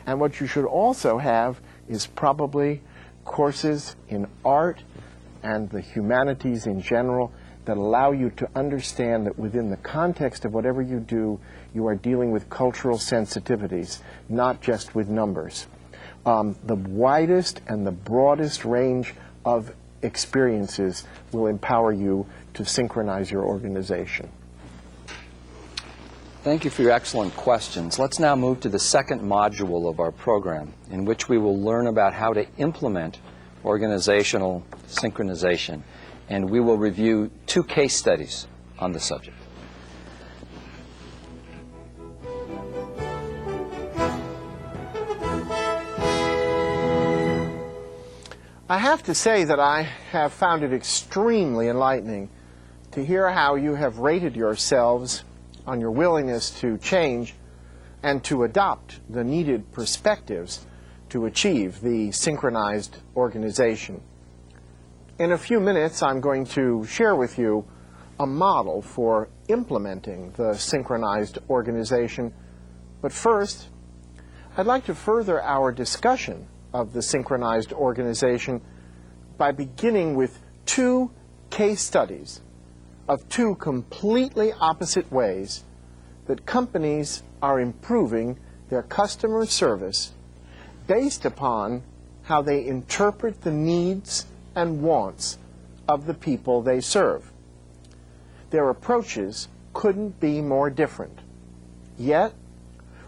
And what you should also have is probably courses in art and the humanities in general that allow you to understand that within the context of whatever you do, you are dealing with cultural sensitivities, not just with numbers. The widest and the broadest range of experiences will empower you to synchronize your organization. Thank you for your excellent questions. Let's now move to the second module of our program, in which we will learn about how to implement organizational synchronization, and we will review 2 case studies on the subject. I have to say that I have found it extremely enlightening to hear how you have rated yourselves on your willingness to change and to adopt the needed perspectives to achieve the synchronized organization. In a few minutes, I'm going to share with you a model for implementing the synchronized organization. But first, I'd like to further our discussion of the synchronized organization by beginning with 2 case studies of 2 completely opposite ways that companies are improving their customer service based upon how they interpret the needs and wants of the people they serve. Their approaches couldn't be more different. Yet,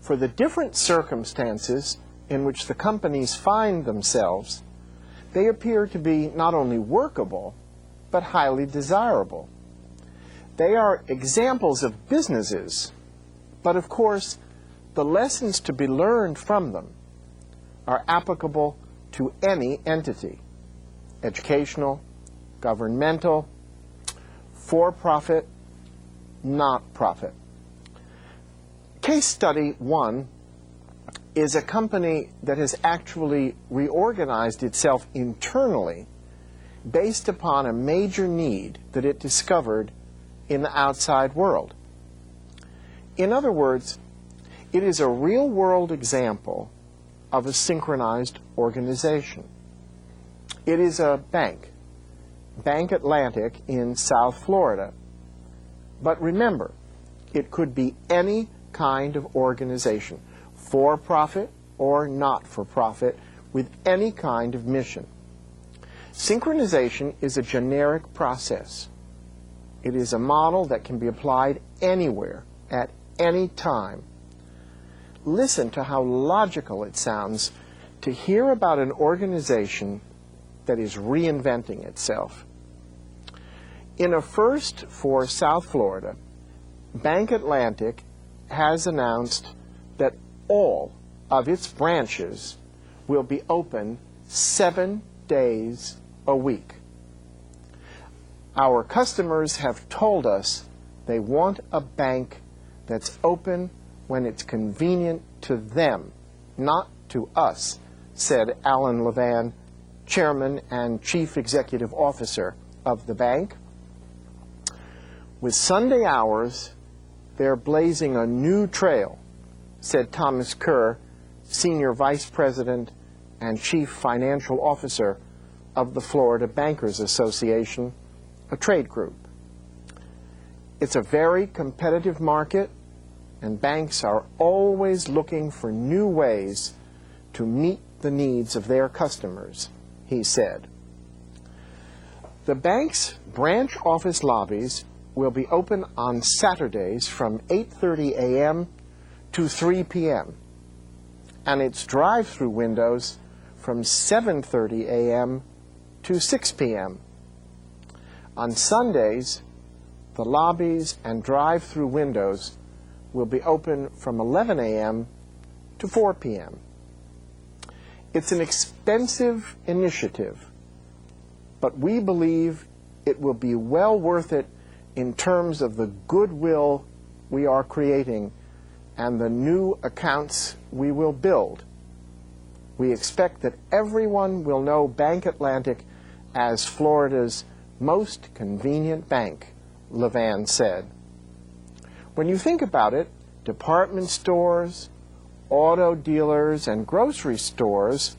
for the different circumstances in which the companies find themselves, they appear to be not only workable, but highly desirable. They are examples of businesses, but of course, the lessons to be learned from them are applicable to any entity: educational, governmental, for-profit, not-profit. Case study 1 is a company that has actually reorganized itself internally based upon a major need that it discovered in the outside world. In other words, it is a real-world example of a synchronized organization. It is a bank, Bank Atlantic in South Florida. But remember, it could be any kind of organization, for-profit or not-for-profit, with any kind of mission. Synchronization is a generic process. It is a model that can be applied anywhere, at any time. Listen to how logical it sounds to hear about an organization that is reinventing itself. In a first for South Florida, Bank Atlantic has announced that all of its branches will be open 7 days a week. Our customers have told us they want a bank that's open when it's convenient to them, not to us, said Alan Levan, Chairman and Chief Executive Officer of the bank. With Sunday hours, they're blazing a new trail, said Thomas Kerr, Senior Vice President and Chief Financial Officer of the Florida Bankers Association, a trade group. It's a very competitive market, and banks are always looking for new ways to meet the needs of their customers, he said. The bank's branch office lobbies will be open on Saturdays from 8:30 a.m. to 3 p.m. and its drive-through windows from 7:30 a.m. to 6 p.m. On Sundays, the lobbies and drive-through windows will be open from 11 a.m. to 4 p.m. It's an expensive initiative, but we believe it will be well worth it in terms of the goodwill we are creating and the new accounts we will build. We expect that everyone will know Bank Atlantic as Florida's most convenient bank, Levan said. When you think about it, department stores, auto dealers, and grocery stores,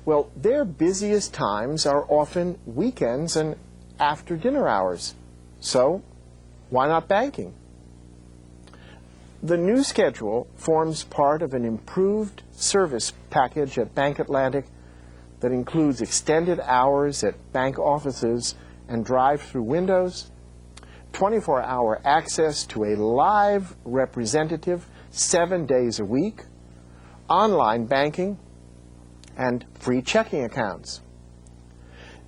well, their busiest times are often weekends and after dinner hours. So, why not banking? The new schedule forms part of an improved service package at Bank Atlantic that includes extended hours at bank offices and drive-through windows, 24-hour access to a live representative 7 days a week, online banking, and free checking accounts.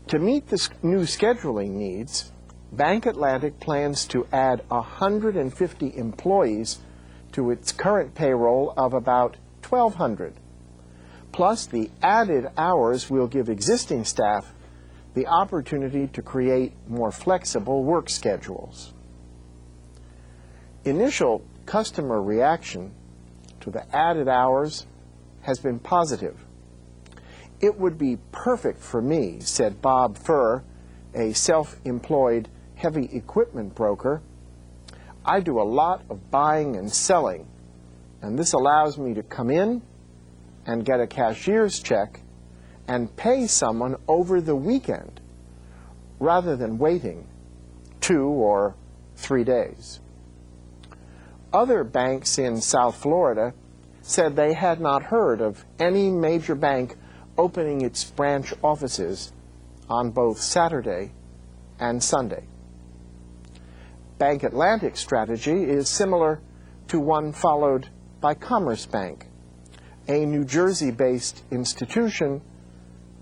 To meet the new scheduling needs, Bank Atlantic plans to add 150 employees to its current payroll of about 1,200. Plus, the added hours will give existing staff the opportunity to create more flexible work schedules. Initial customer reaction to the added hours has been positive. "It would be perfect for me," said Bob Furr, a self-employed heavy equipment broker. "I do a lot of buying and selling, and this allows me to come in and get a cashier's check and pay someone over the weekend rather than waiting 2 or 3 days." Other banks in South Florida said they had not heard of any major bank opening its branch offices on both Saturday and Sunday. Bank Atlantic's strategy is similar to one followed by Commerce Bank, a New Jersey-based institution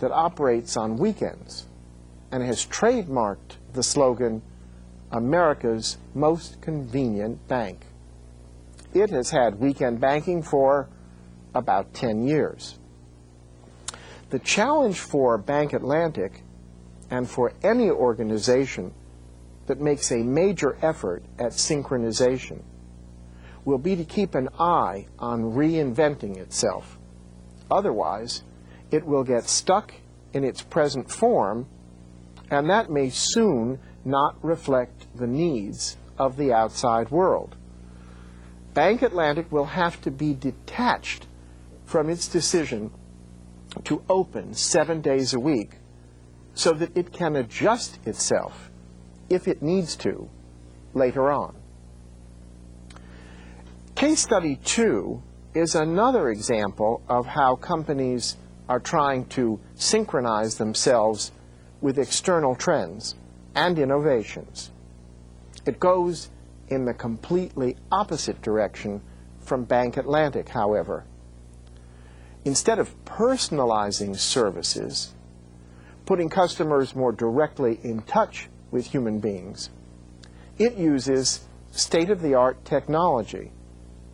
that operates on weekends and has trademarked the slogan, "America's most convenient bank." It has had weekend banking for about 10 years. The challenge for Bank Atlantic and for any organization that makes a major effort at synchronization will be to keep an eye on reinventing itself. Otherwise, it will get stuck in its present form, and that may soon not reflect the needs of the outside world. Bank Atlantic will have to be detached from its decision to open 7 days a week so that it can adjust itself, if it needs to, later on. Case study 2 is another example of how companies are trying to synchronize themselves with external trends and innovations. It goes in the completely opposite direction from Bank Atlantic, however. Instead of personalizing services, putting customers more directly in touch with human beings, it uses state-of-the-art technology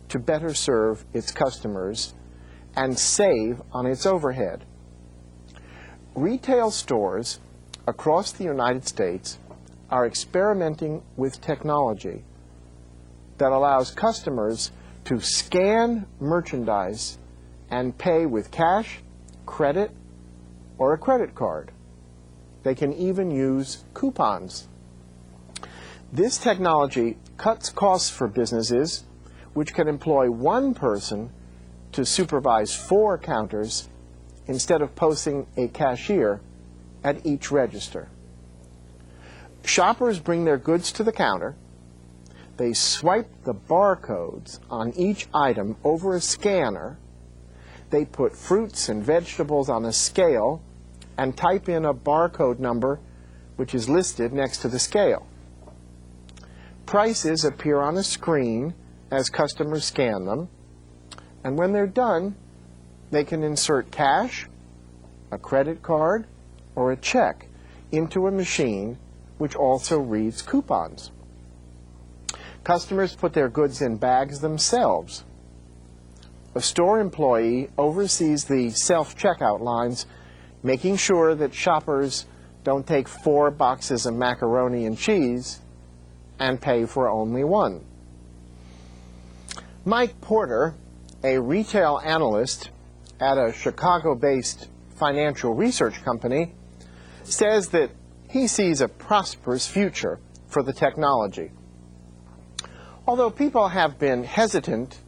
to better serve its customers and save on its overhead. Retail stores across the United States are experimenting with technology that allows customers to scan merchandise and pay with cash, credit, or a credit card. They can even use coupons. This technology cuts costs for businesses which can employ one person to supervise 4 counters instead of posting a cashier at each register. Shoppers bring their goods to the counter. They swipe the barcodes on each item over a scanner. They put fruits and vegetables on a scale and type in a barcode number which is listed next to the scale. Prices appear on a screen as customers scan them, and when they're done, they can insert cash, a credit card, or a check into a machine which also reads coupons. Customers put their goods in bags themselves. A store employee oversees the self-checkout lines, making sure that shoppers don't take 4 boxes of macaroni and cheese and pay for only 1. Mike Porter, a retail analyst at a Chicago-based financial research company, says that he sees a prosperous future for the technology. Although people have been hesitant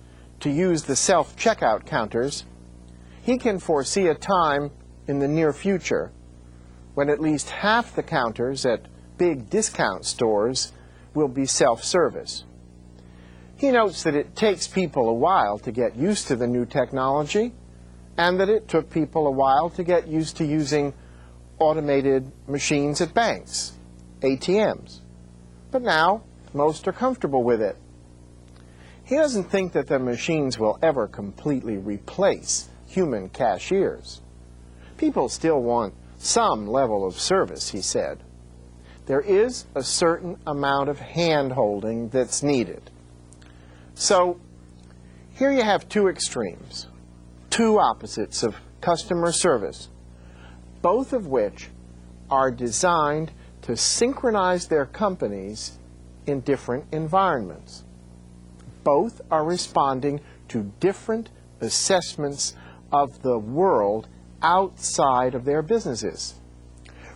to use the self-checkout counters, he can foresee a time in the near future when at least half the counters at big discount stores will be self-service. He notes that it takes people a while to get used to the new technology, and that it took people a while to get used to using automated machines at banks, ATMs. But now, most are comfortable with it. He doesn't think that the machines will ever completely replace human cashiers. People still want some level of service, he said. There is a certain amount of hand-holding that's needed. So, here you have two extremes, two opposites of customer service, both of which are designed to synchronize their companies in different environments. Both are responding to different assessments of the world outside of their businesses.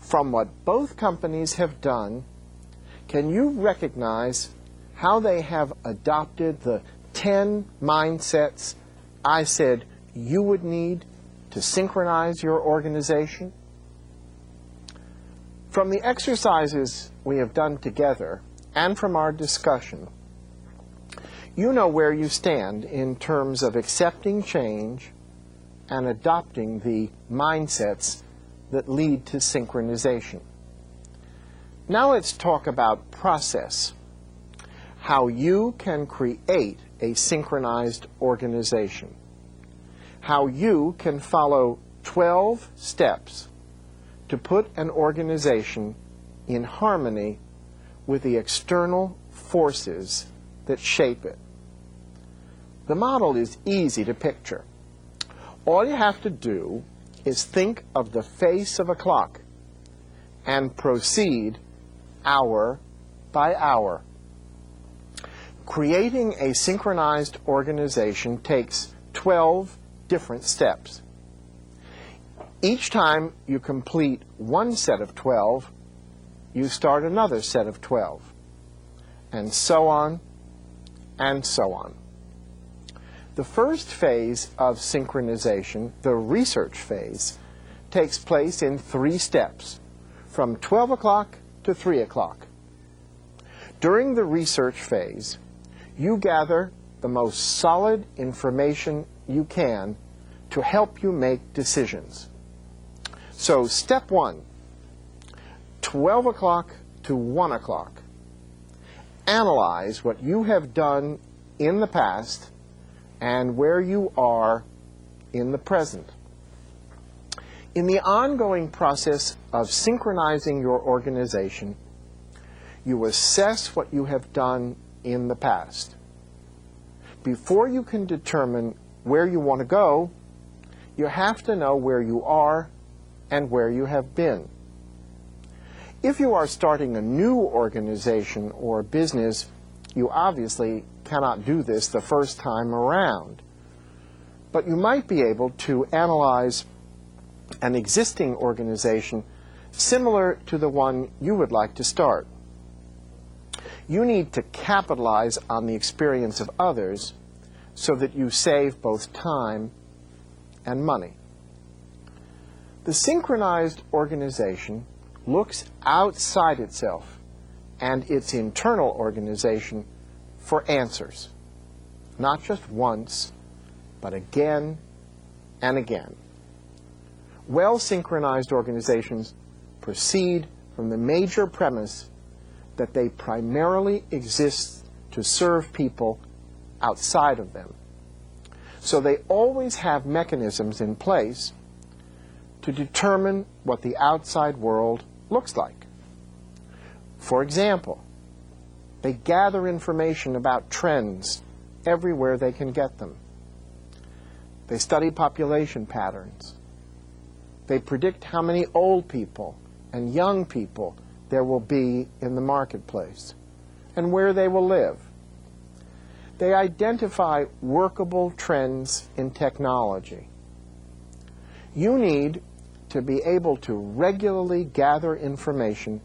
From what both companies have done, can you recognize how they have adopted the 10 mindsets I said you would need to synchronize your organization? From the exercises we have done together and from our discussion, you know where you stand in terms of accepting change and adopting the mindsets that lead to synchronization. Now let's talk about process, how you can create a synchronized organization, how you can follow 12 steps to put an organization in harmony with the external forces that shape it. The model is easy to picture. All you have to do is think of the face of a clock and proceed hour by hour. Creating a synchronized organization takes 12 different steps. Each time you complete one set of 12, you start another set of 12, and so on and so on. The first phase of synchronization, the research phase, takes place in 3 steps, from 12 o'clock to 3 o'clock. During the research phase, you gather the most solid information you can to help you make decisions. So step 1, 12 o'clock to 1 o'clock. Analyze what you have done in the past and where you are in the present. In the ongoing process of synchronizing your organization, you assess what you have done in the past. Before you can determine where you want to go, you have to know where you are and where you have been. If you are starting a new organization or business, you obviously cannot do this the first time around. But you might be able to analyze an existing organization similar to the one you would like to start. You need to capitalize on the experience of others so that you save both time and money. The synchronized organization looks outside itself and its internal organization for answers, not just once, but again and again. Well-synchronized organizations proceed from the major premise that they primarily exist to serve people outside of them. So they always have mechanisms in place to determine what the outside world looks like. For example, they gather information about trends everywhere they can get them. They study population patterns. They predict how many old people and young people there will be in the marketplace and where they will live. They identify workable trends in technology. You need to be able to regularly gather information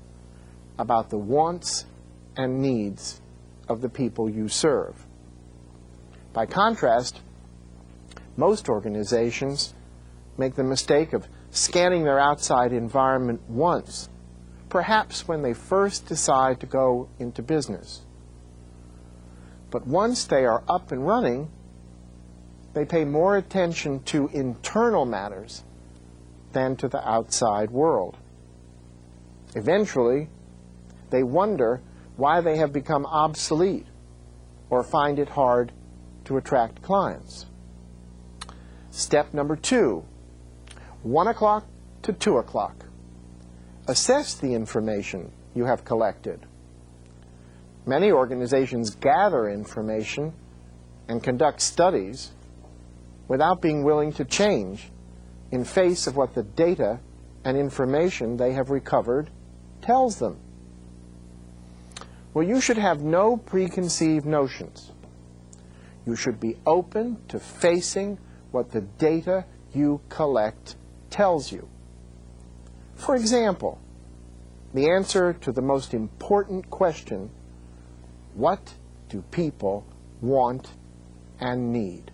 about the wants and needs of the people you serve. By contrast, most organizations make the mistake of scanning their outside environment once, perhaps when they first decide to go into business. But once they are up and running, they pay more attention to internal matters than to the outside world. Eventually, they wonder why they have become obsolete or find it hard to attract clients. Step number 2, 1 o'clock to 2 o'clock. Assess the information you have collected. Many organizations gather information and conduct studies without being willing to change in face of what the data and information they have recovered tells them. Well, you should have no preconceived notions. You should be open to facing what the data you collect tells you. For example, the answer to the most important question, what do people want and need?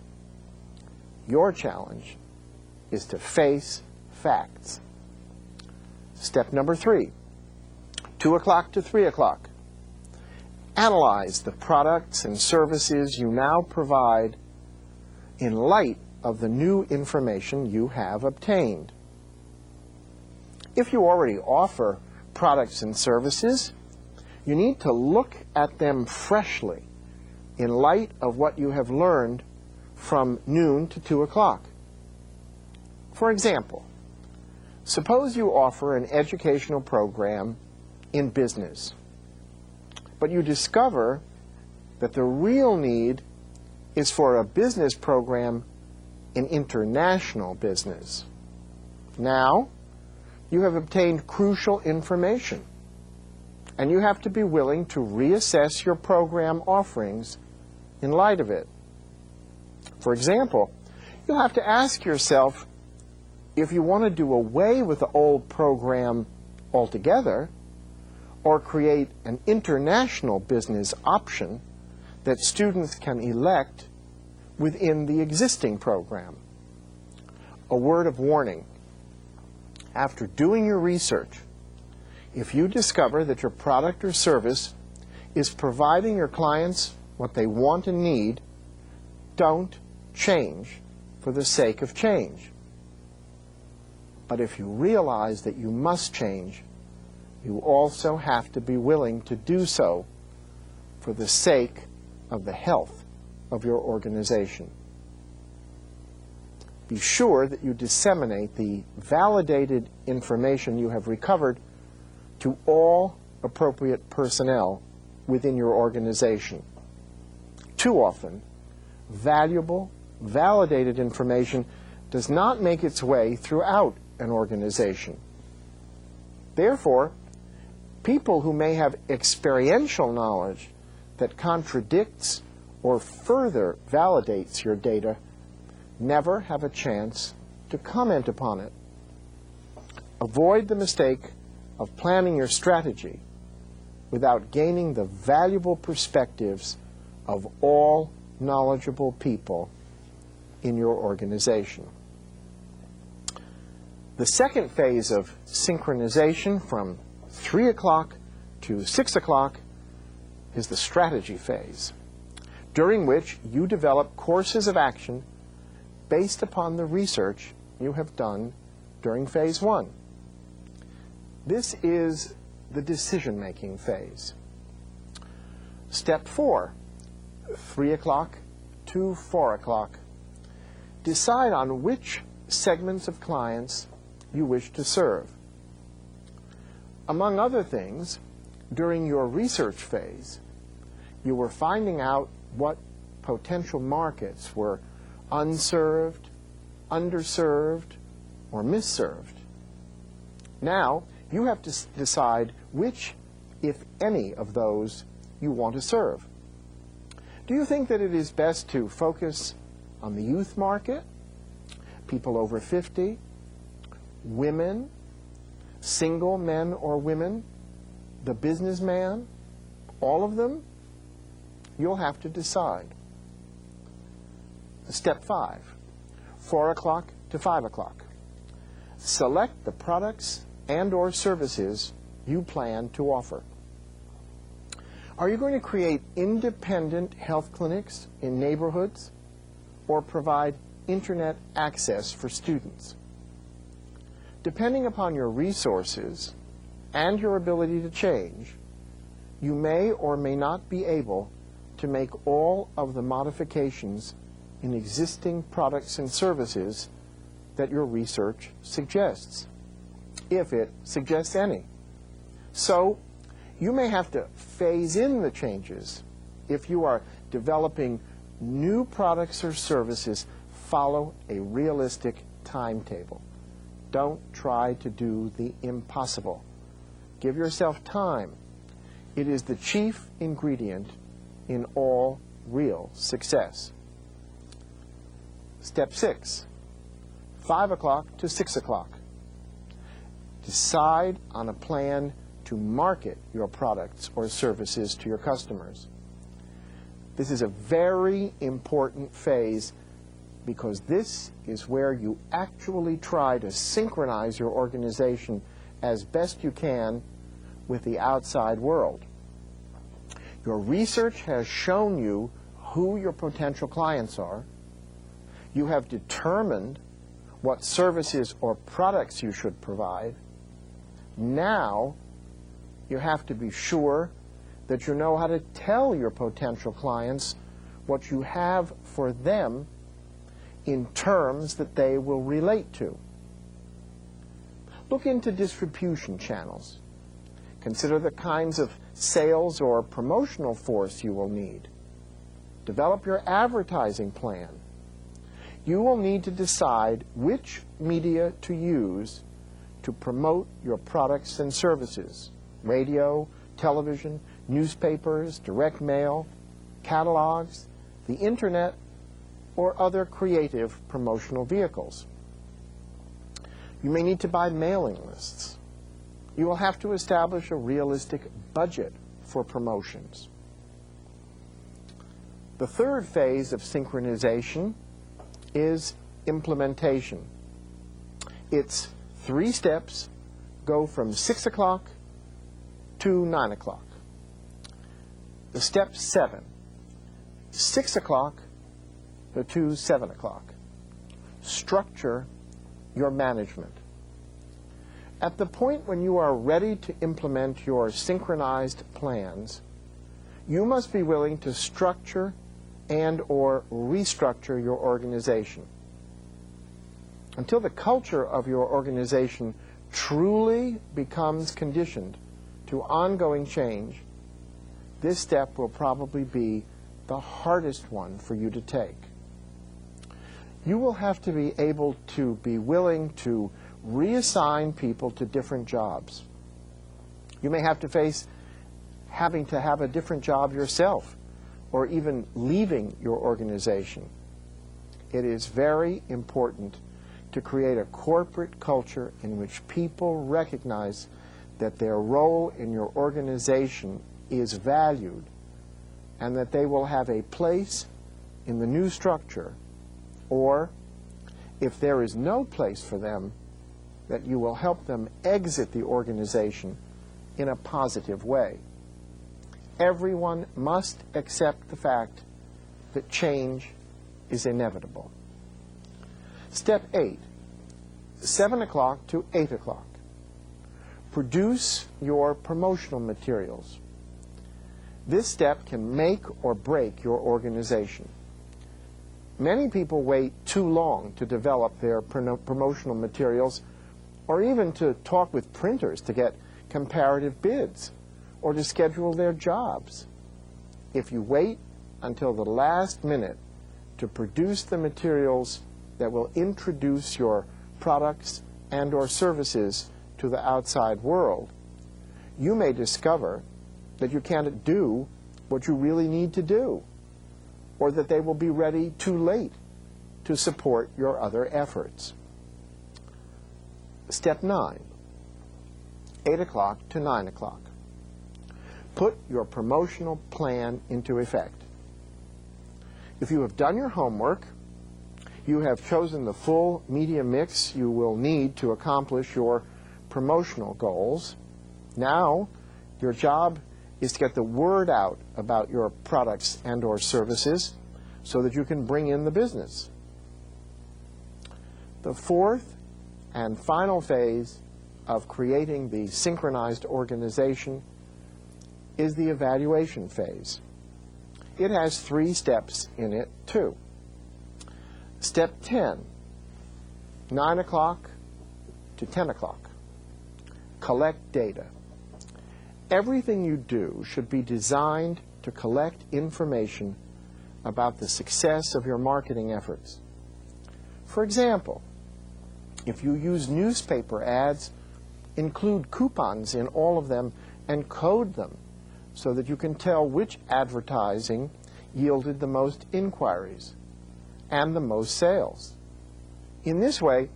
Your challenge is to face facts. Step number 3, 2 o'clock to 3 o'clock. Analyze the products and services you now provide in light of the new information you have obtained. If you already offer products and services, you need to look at them freshly in light of what you have learned from noon to 2 o'clock. For example, suppose you offer an educational program in business, but you discover that the real need is for a business program in international business. Now, you have obtained crucial information, and you have to be willing to reassess your program offerings in light of it. For example, you'll have to ask yourself if you want to do away with the old program altogether or create an international business option that students can elect within the existing program. A word of warning. After doing your research, if you discover that your product or service is providing your clients what they want and need, don't change for the sake of change. But if you realize that you must change, you also have to be willing to do so for the sake of the health of your organization. Be sure that you disseminate the validated information you have recovered to all appropriate personnel within your organization. Too often, valuable, validated information does not make its way throughout an organization. Therefore, people who may have experiential knowledge that contradicts or further validates your data never have a chance to comment upon it. Avoid the mistake of planning your strategy without gaining the valuable perspectives of all knowledgeable people in your organization. The second phase of synchronization from 3 o'clock to 6 o'clock is the strategy phase, during which you develop courses of action based upon the research you have done during phase 1. This is the decision-making phase. Step 4, 3 o'clock to 4 o'clock. Decide on which segments of clients you wish to serve. Among other things, during your research phase, you were finding out what potential markets were unserved, underserved, or misserved. Now, you have to decide which, if any, of those you want to serve. Do you think that it is best to focus on the youth market, people over 50, women, single men or women, the businessman, all of them? You'll have to decide. Step 5, 4 o'clock to 5 o'clock. Select the products and or services you plan to offer. Are you going to create independent health clinics in neighborhoods or provide internet access for students? Depending upon your resources and your ability to change, you may or may not be able to make all of the modifications in existing products and services that your research suggests, if it suggests any. So, you may have to phase in the changes. If you are developing new products or services, follow a realistic timetable. Don't try to do the impossible. Give yourself time. It is the chief ingredient in all real success. Step 6, 5 o'clock to 6 o'clock. Decide on a plan to market your products or services to your customers. This is a very important phase because this is where you actually try to synchronize your organization as best you can with the outside world. Your research has shown you who your potential clients are. You have determined what services or products you should provide. Now, you have to be sure that you know how to tell your potential clients what you have for them in terms that they will relate to. Look into distribution channels. Consider the kinds of sales or promotional force you will need. Develop your advertising plan. You will need to decide which media to use to promote your products and services: radio, television, newspapers, direct mail, catalogs, the internet, or other creative promotional vehicles. You may need to buy mailing lists. You will have to establish a realistic budget for promotions. The third phase of synchronization is implementation. Its 3 steps go from 6 o'clock to 9 o'clock. The step 7, 6 o'clock to 7 o'clock. Structure your management. At the point when you are ready to implement your synchronized plans, you must be willing to structure and or restructure your organization. Until the culture of your organization truly becomes conditioned to ongoing change, this step will probably be the hardest one for you to take. You will have to be able to be willing to reassign people to different jobs. You may have to face having to have a different job yourself, or even leaving your organization. It is very important to create a corporate culture in which people recognize that their role in your organization is valued and that they will have a place in the new structure, or if there is no place for them, that you will help them exit the organization in a positive way. Everyone must accept the fact that change is inevitable. Step 8, 7 o'clock to 8 o'clock. Produce your promotional materials. This step can make or break your organization. Many people wait too long to develop their promotional materials, or even to talk with printers to get comparative bids, or to schedule their jobs. If you wait until the last minute to produce the materials that will introduce your products and or services to the outside world, you may discover that you can't do what you really need to do, or that they will be ready too late to support your other efforts. Step 9, 8 o'clock to 9 o'clock. Put your promotional plan into effect. If you have done your homework You have chosen the full media mix you will need to accomplish your promotional goals. Now, your job is to get the word out about your products and or services so that you can bring in the business. The fourth and final phase of creating the synchronized organization is the evaluation phase. It has 3 steps in it, too. Step 10, 9 o'clock to 10 o'clock. Collect data. Everything you do should be designed to collect information about the success of your marketing efforts. For example, if you use newspaper ads, include coupons in all of them and code them so that you can tell which advertising yielded the most inquiries and the most sales. In this way,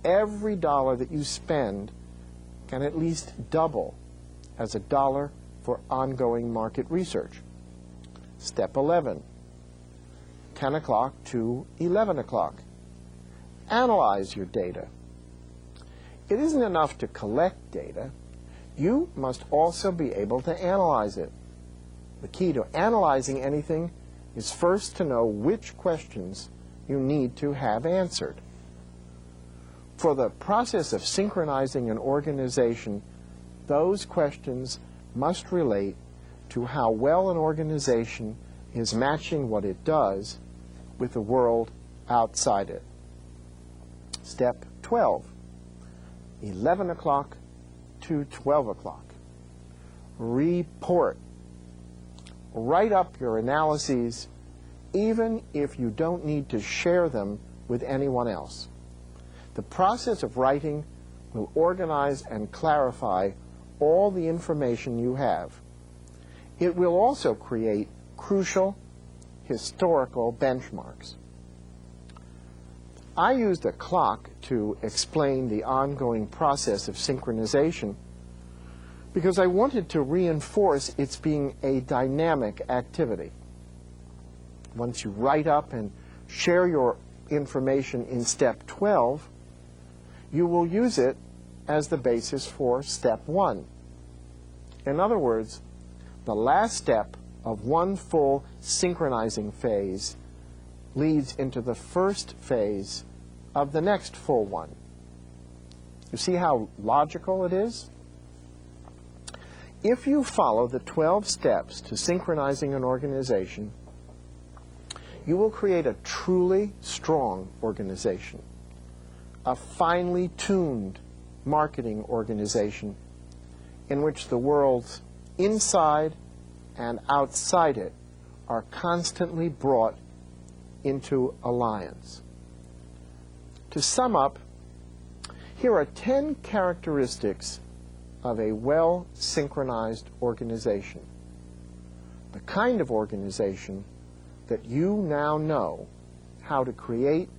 every dollar that you spend can at least double as a dollar for ongoing market research. Step 11, 10 o'clock to 11 o'clock. Analyze your data. It isn't enough to collect data. You must also be able to analyze it. The key to analyzing anything is first to know which questions you need to have answered. For the process of synchronizing an organization, those questions must relate to how well an organization is matching what it does with the world outside it. Step 12, 11 o'clock to 12 o'clock. Report. Write up your analyses, even if you don't need to share them with anyone else. The process of writing will organize and clarify all the information you have. It will also create crucial historical benchmarks. I used a clock to explain the ongoing process of synchronization because I wanted to reinforce its being a dynamic activity. Once you write up and share your information in step 12, you will use it as the basis for step 1. In other words, the last step of one full synchronizing phase leads into the first phase of the next full one. You see how logical it is? If you follow the 12 steps to synchronizing an organization, you will create a truly strong organization, a finely tuned marketing organization in which the worlds inside and outside it are constantly brought into alliance. To sum up, here are 10 characteristics of a well-synchronized organization, the kind of organization that you now know how to create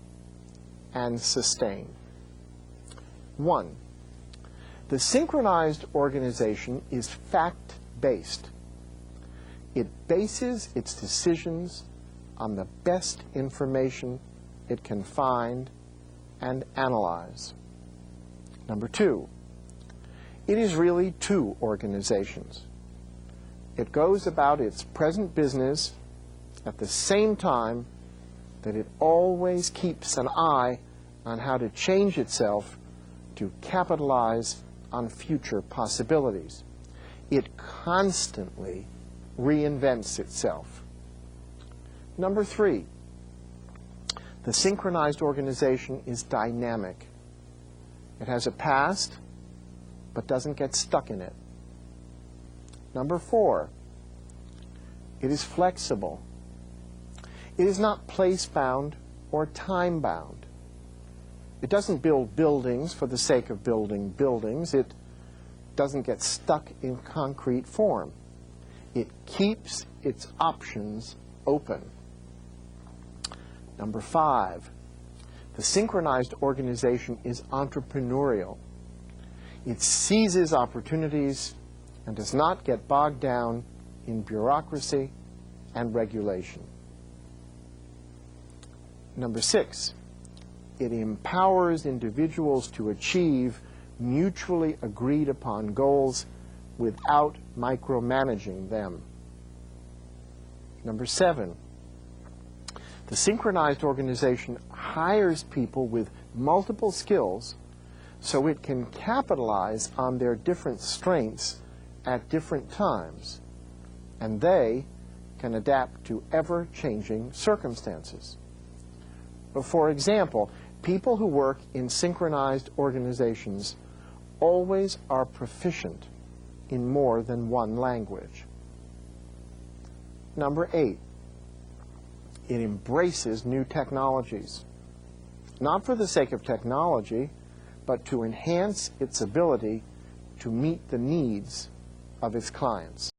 and sustain. 1. The synchronized organization is fact-based. It bases its decisions on the best information it can find and analyze. Number 2, it is really 2 organizations. It goes about its present business at the same time that it always keeps an eye on how to change itself to capitalize on future possibilities. It constantly reinvents itself. Number 3, the synchronized organization is dynamic. It has a past, but doesn't get stuck in it. Number 4, it is flexible. It is not place-bound or time-bound. It doesn't build buildings for the sake of building buildings. It doesn't get stuck in concrete form. It keeps its options open. Number 5, the synchronized organization is entrepreneurial. It seizes opportunities and does not get bogged down in bureaucracy and regulation. Number 6, It empowers individuals to achieve mutually agreed upon goals without micromanaging them. Number 7, the synchronized organization hires people with multiple skills so it can capitalize on their different strengths at different times, and they can adapt to ever-changing circumstances. For example, people who work in synchronized organizations always are proficient in more than one language. Number 8, it embraces new technologies, not for the sake of technology, but to enhance its ability to meet the needs of its clients.